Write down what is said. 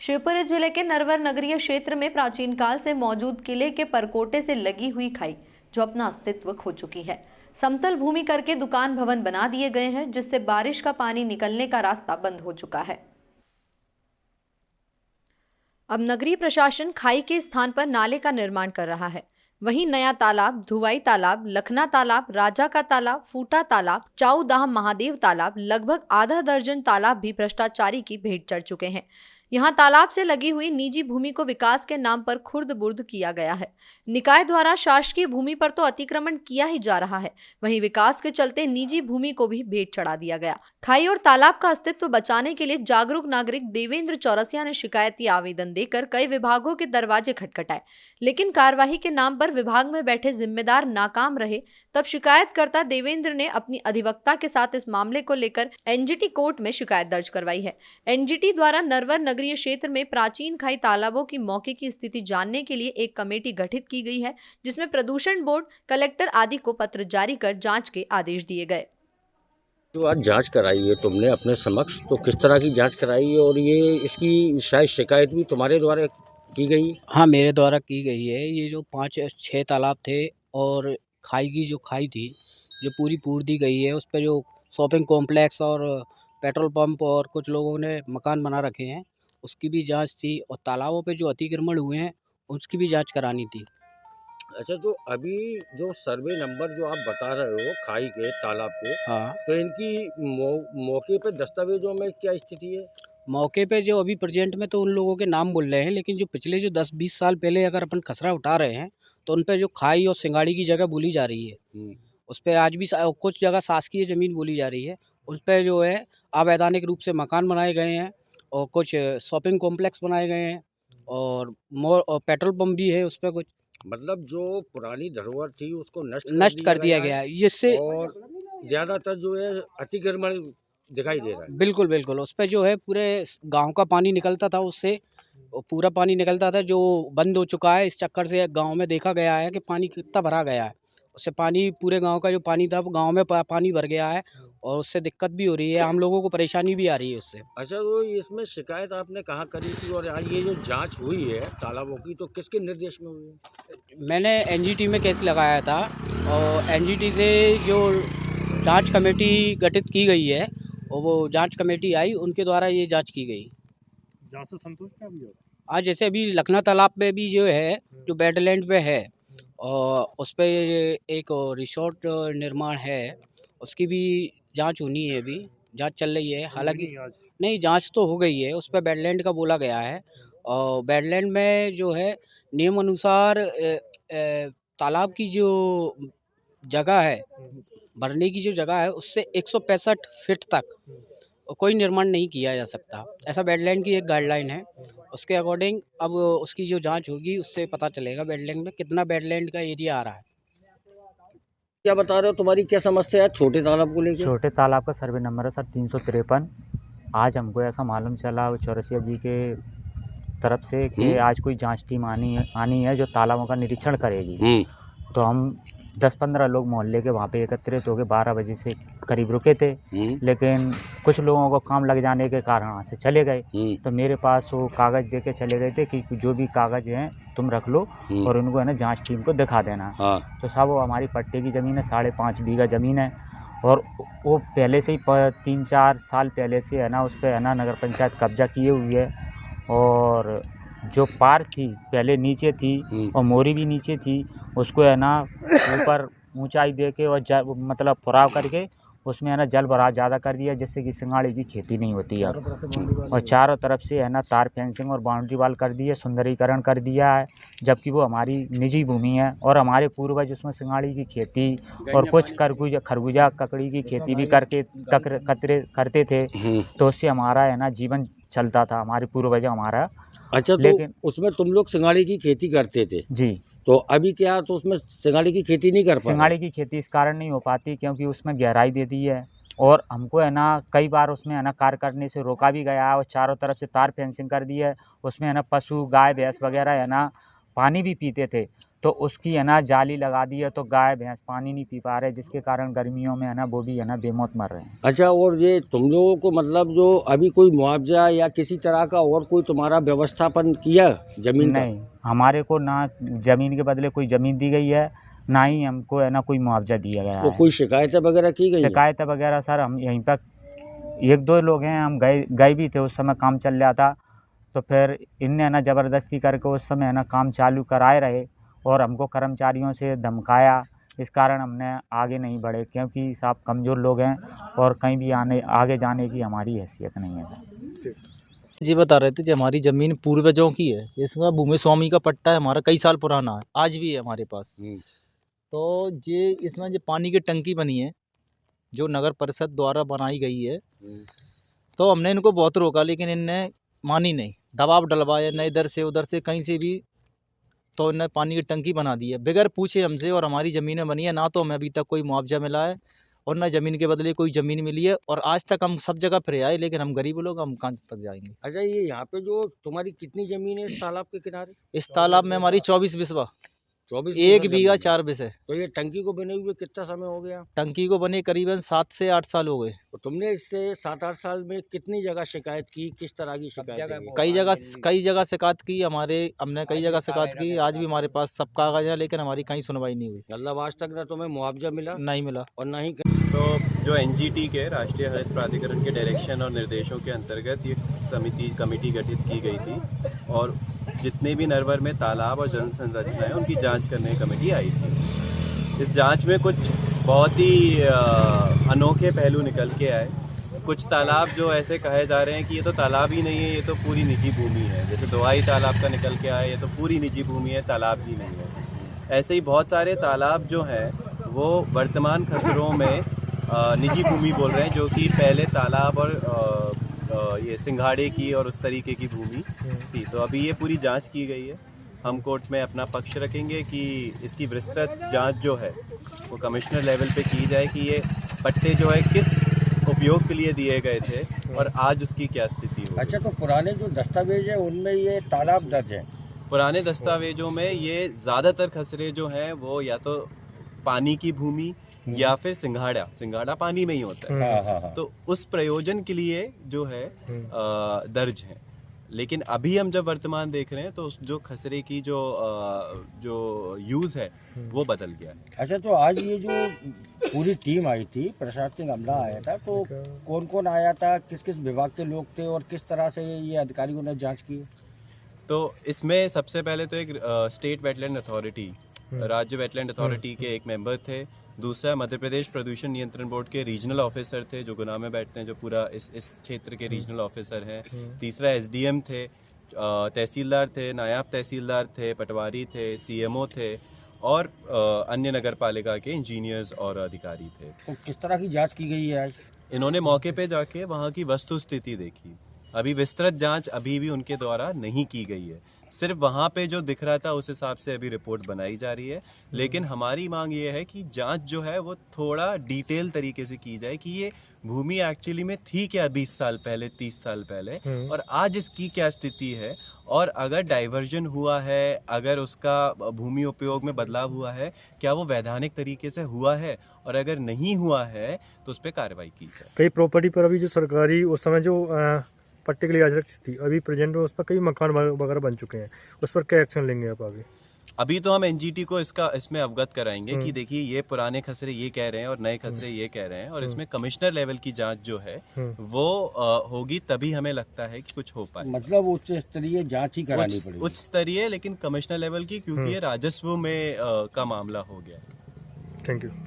शिवपुरी जिले के नरवर नगरीय क्षेत्र में प्राचीन काल से मौजूद किले के परकोटे से लगी हुई खाई जो अपना अस्तित्व खो चुकी है। समतल भूमि करके दुकान भवन बना दिए गए हैं, जिससे बारिश का पानी निकलने का रास्ता बंद हो चुका है। अब नगरीय प्रशासन खाई के स्थान पर नाले का निर्माण कर रहा है। वहीं नया तालाब, धुवाई तालाब, लखना तालाब, राजा का तालाब, फूटा तालाब, चाऊदाह महादेव तालाब, लगभग आधा दर्जन तालाब भी भ्रष्टाचारी की भेंट चढ़ चुके हैं। यहाँ तालाब से लगी हुई निजी भूमि को विकास के नाम पर खुर्द बुर्द किया गया है। निकाय द्वारा शासकीय भूमि पर तो अतिक्रमण किया ही जा रहा है, वहीं विकास के चलते निजी भूमि को भी भेंट चढ़ा दिया गया। खाई और तालाब का अस्तित्व बचाने के लिए जागरूक नागरिक देवेंद्र चौरसिया ने शिकायती आवेदन देकर कई विभागों के दरवाजे खटखटाए, लेकिन कार्यवाही के नाम पर विभाग में बैठे जिम्मेदार नाकाम रहे। तब शिकायतकर्ता देवेंद्र ने अपनी अधिवक्ता के साथ इस मामले को लेकर एनजीटी कोर्ट में शिकायत दर्ज करवाई है। एनजीटी द्वारा नरवर नगरीय क्षेत्र में प्राचीन खाई तालाबों की मौके की स्थिति जानने के लिए एक कमेटी गठित की गई है, जिसमें प्रदूषण बोर्ड, कलेक्टर आदि को पत्र जारी कर जांच के आदेश दिए गए। जो आज जांच कराई है तुमने अपने समक्ष, तो किस तरह की जांच कराई है और ये इसकी शायद शिकायत भी तुम्हारे द्वारा की गई? हाँ, मेरे द्वारा की गई है। ये जो 5-6 तालाब थे और खाई की जो खाई थी, जो पूरी पूर दी गई है, उस पे जो शॉपिंग कॉम्प्लेक्स और पेट्रोल पंप और कुछ लोगों ने मकान बना रखे हैं, उसकी भी जांच थी और तालाबों पे जो अतिक्रमण हुए हैं, उसकी भी जांच करानी थी। अच्छा, जो अभी जो सर्वे नंबर जो आप बता रहे हो खाई के तालाब के, हाँ, तो इनकी मौके पे दस्तावेजों में क्या स्थिति है? मौके पे जो अभी प्रेज़ेंट में तो उन लोगों के नाम बोल रहे हैं, लेकिन जो पिछले जो 10-20 साल पहले अगर अपन खसरा उठा रहे हैं, तो उन पे जो खाई और सिंगाड़ी की जगह बोली जा रही है। उस पे आज भी कुछ जगह शासकीय ज़मीन बोली जा रही है। उस पे जो है अवैधानिक रूप से मकान बनाए गए हैं और कुछ शॉपिंग कॉम्प्लेक्स बनाए गए हैं और मोर और पेट्रोल पंप भी है उस पे कुछ। मतलब जो पुरानी धरोहर थी उसको नष्ट कर दिया गया है। जिससे और ज्यादातर जो है अतिक्रमण दिखाई दे रहा है। बिल्कुल, बिल्कुल। उस पे जो है पूरे गाँव का पानी निकलता था उससे, पूरा पानी निकलता था जो बंद हो चुका है। इस चक्कर से गाँव में देखा गया है कि पानी कितना भरा गया है। उससे पानी पूरे गाँव का जो पानी था वो गाँव में पानी भर गया है और उससे दिक्कत भी हो रही है। हम लोगों को परेशानी भी आ रही है उससे। अच्छा, तो इसमें शिकायत आपने कहाँ करी थी और आज ये जो जांच हुई है तालाबों की, तो किसके निर्देश में हुई है? मैंने एनजीटी में केस लगाया था और एनजीटी से जो जांच कमेटी गठित की गई है और वो जांच कमेटी आई, उनके द्वारा ये जांच की गई। जांच से संतुष्ट क्या भी हो? आज जैसे अभी लखना तालाब पे भी जो है, जो वेटलैंड पे है और उस पे एक रिसोर्ट निर्माण है, उसकी भी जांच होनी है। अभी जांच चल रही है। हालांकि नहीं, जांच तो हो गई है। उस पे वेटलैंड का बोला गया है और वेटलैंड में जो है नियम अनुसार तालाब की जो जगह है, भरने की जो जगह है, उससे 165 फीट तक कोई निर्माण नहीं किया जा सकता। ऐसा वेटलैंड की एक गाइडलाइन है। उसके अकॉर्डिंग अब उसकी जो जांच होगी उससे पता चलेगा वेटलैंड में कितना वेटलैंड का एरिया आ रहा है। क्या बता रहे हो, तुम्हारी क्या समस्या है छोटे तालाब को लेकर? छोटे तालाब का सर्वे नंबर है सर 353। आज हमको ऐसा मालूम चला चौरसिया जी के तरफ से कि आज कोई जांच टीम आनी है जो तालाबों का निरीक्षण करेगी। तो हम 10-15 लोग मोहल्ले के वहाँ पे एकत्रित हो गए। 12 बजे से करीब रुके थे, लेकिन कुछ लोगों को काम लग जाने के कारण वहाँ से चले गए। तो मेरे पास वो कागज़ दे के चले गए थे कि जो भी कागज़ हैं तुम रख लो और उनको है ना जांच टीम को दिखा देना। तो साहब वो हमारी पट्टे की ज़मीन है, 5.5 बीघा ज़मीन है और वो पहले से ही 3-4 साल पहले से है ना उस पर है ना नगर पंचायत कब्जा किए हुई है। और जो पार थी पहले नीचे थी और मोरी भी नीचे थी, उसको है ना ऊपर ऊंचाई दे के और मतलब फुराव करके उसमें है ना जल भराव ज़्यादा कर दिया, जिससे कि सिंगाड़ी की खेती नहीं होती है। और चारों तरफ से है ना तार फेंसिंग और बाउंड्री वाल कर दी है, सुंदरीकरण कर दिया है, जबकि वो हमारी निजी भूमि है। और हमारे पूर्वज उसमें सिंगाड़ी की खेती और कुछ खरबूजा ककड़ी की खेती भी करते थे। तो उससे हमारा है ना जीवन चलता था, हमारे पूर्वज हमारा। अच्छा, तो लेकिन उसमें तुम लोग सिंगाड़ी की खेती करते थे जी। तो अभी क्या, तो उसमें सिंगाड़ी की खेती नहीं कर पा रहे? सिंगाड़ी की खेती इस कारण नहीं हो पाती क्योंकि उसमें गहराई दे दी है और हमको है ना कई बार उसमें है ना कार्य करने से रोका भी गया है और चारों तरफ से तार फेंसिंग कर दी है। उसमें है ना पशु गाय भैंस वगैरह है ना पानी भी पीते थे, तो उसकी है ना जाली लगा दी है, तो गाय भैंस पानी नहीं पी पा रहे, जिसके कारण गर्मियों में है ना वो भी है ना बेमौत मर रहे हैं। अच्छा, और ये तुम लोगों को मतलब जो अभी कोई मुआवजा या किसी तरह का और कोई तुम्हारा व्यवस्थापन किया जमीन का? नहीं, हमारे को ना ज़मीन के बदले कोई ज़मीन दी गई है, ना ही हमको है ना कोई मुआवजा दिया गया तो है। कोई शिकायतें वगैरह की गई हैं? शिकायत वगैरह सर हम यहीं पर 1-2 लोग हैं, हम गए भी थे, उस समय काम चल रहा था, तो फिर इनने है ना ज़बरदस्ती करके उस समय है ना काम चालू कराए रहे और हमको कर्मचारियों से धमकाया। इस कारण हमने आगे नहीं बढ़े, क्योंकि साहब कमज़ोर लोग हैं और कहीं भी आगे जाने की हमारी हैसियत नहीं है। जी बता रहे थे कि हमारी ज़मीन पूर्वजों की है, इसका भूमि स्वामी का पट्टा है, हमारा कई साल पुराना है, आज भी है हमारे पास। तो ये इसमें जो पानी की टंकी बनी है, जो नगर परिषद द्वारा बनाई गई है, तो हमने इनको बहुत रोका, लेकिन इनने मानी नहीं, दबाव डलवाया न इधर से उधर से कहीं से भी, तो इन्हें पानी की टंकी बना दी है बगैर पूछे हमसे, और हमारी ज़मीनें बनी है, ना तो हमें अभी तक कोई मुआवजा मिला है और ना ज़मीन के बदले कोई ज़मीन मिली है, और आज तक हम सब जगह फिर आए, लेकिन हम गरीब लोग, हम कहाँ तक जाएंगे। अच्छा, ये यहाँ पे जो तुम्हारी कितनी जमीन है इस तालाब के किनारे? इस तालाब में हमारी 24 बिस्वा, 24 1 बीघा बीघा जमीन है। 4 बिस्से। तो ये टंकी को बने हुए कितना समय हो गया? टंकी को बने करीबन 7 से 8 साल हो गए। तो तुमने इससे 7-8 साल में कितनी जगह शिकायत की, किस तरह की शिकायत की? कई जगह शिकायत की, हमने कई जगह शिकायत की, आज भी हमारे पास सब कागज है, लेकिन हमारी कहीं सुनवाई नहीं हुई, मतलब आज तक ना तुम्हें मुआवजा मिला नहीं मिला। और ना ही तो जो एनजीटी के राष्ट्रीय हरित प्राधिकरण के डायरेक्शन और निर्देशों के अंतर्गत ये कमेटी गठित की गई थी, और जितने भी नरवर में तालाब और जल संरचनाएं उनकी जांच करने की कमेटी आई थी। इस जांच में कुछ बहुत ही अनोखे पहलू निकल के आए। कुछ तालाब जो ऐसे कहे जा रहे हैं कि ये तो तालाब ही नहीं है, ये तो पूरी निजी भूमि है, जैसे दोवाई तालाब का निकल के आया, ये तो पूरी निजी भूमि है, तालाब ही नहीं है। ऐसे ही बहुत सारे तालाब जो हैं वो वर्तमान खसरों में निजी भूमि बोल रहे हैं, जो कि पहले तालाब और ये सिंघाड़े की और उस तरीके की भूमि थी। तो अभी ये पूरी जांच की गई है, हम कोर्ट में अपना पक्ष रखेंगे कि इसकी विस्तृत जांच जो है वो कमिश्नर लेवल पे की जाए कि ये पट्टे जो है किस उपयोग के लिए दिए गए थे और आज उसकी क्या स्थिति हो। अच्छा, तो पुराने जो दस्तावेज है उनमें ये तालाब दर्ज है? पुराने दस्तावेजों में ये ज़्यादातर खसरे जो हैं वो या तो पानी की भूमि या फिर सिंघाड़ा पानी में ही होता है, तो उस प्रयोजन के लिए जो है दर्ज है। लेकिन अभी हम जब वर्तमान देख रहे हैं तो जो खसरे की जो यूज़ है वो बदल गया है। अच्छा, तो आज ये जो पूरी टीम आई थी, प्रशासनिक अमला आया था, तो कौन कौन आया था, किस किस विभाग के लोग थे और किस तरह से ये अधिकारियों ने जांच की? तो इसमें सबसे पहले तो एक स्टेट वेटलैंड अथॉरिटी, राज्य वेटलैंड अथॉरिटी के एक मेंबर थे। दूसरा मध्य प्रदेश प्रदूषण नियंत्रण बोर्ड के रीजनल ऑफिसर थे, जो गुना में बैठते हैं, जो पूरा इस क्षेत्र के रीजनल ऑफिसर हैं। तीसरा एसडीएम थे, तहसीलदार थे, नायब तहसीलदार थे, पटवारी थे, सीएमओ थे और अन्य नगर पालिका के इंजीनियर्स और अधिकारी थे। तो किस तरह की जांच की गई है आज? इन्होंने मौके पे जाके वहाँ की वस्तु स्थिति देखी। अभी विस्तृत जांच अभी भी उनके द्वारा नहीं की गई है, सिर्फ वहाँ पे जो दिख रहा था उस हिसाब से अभी रिपोर्ट बनाई जा रही है। लेकिन हमारी मांग ये है कि जांच जो है वो थोड़ा डिटेल तरीके से की जाए कि ये भूमि एक्चुअली में थी क्या 20 साल पहले, 30 साल पहले, और आज इसकी क्या स्थिति है, और अगर डाइवर्जन हुआ है, अगर उसका भूमि उपयोग में बदलाव हुआ है, क्या वो वैधानिक तरीके से हुआ है, और अगर नहीं हुआ है तो उस पर कार्रवाई की जाए। कई प्रॉपर्टी पर अभी जो सरकारी उस समय जो पट्टे के लिए आरक्षित थी, अभी प्रेजेंट में उस पर कई मकान वगैरह बन चुके हैं, उस पर क्या एक्शन लेंगे आप आगे? अभी तो हम एनजीटी को इसमें अवगत कराएंगे कि देखिए ये पुराने खसरे ये कह रहे हैं और नए खसरे ये कह रहे हैं, और इसमें कमिश्नर लेवल की जांच जो है वो होगी, तभी हमें लगता है कि कुछ हो पाए। मतलब उच्च स्तरीय जांच ही करानी पड़ेगी? उच्च स्तरीय, लेकिन कमिश्नर लेवल की, क्योंकि ये राजस्व में का मामला हो गया। Thank you.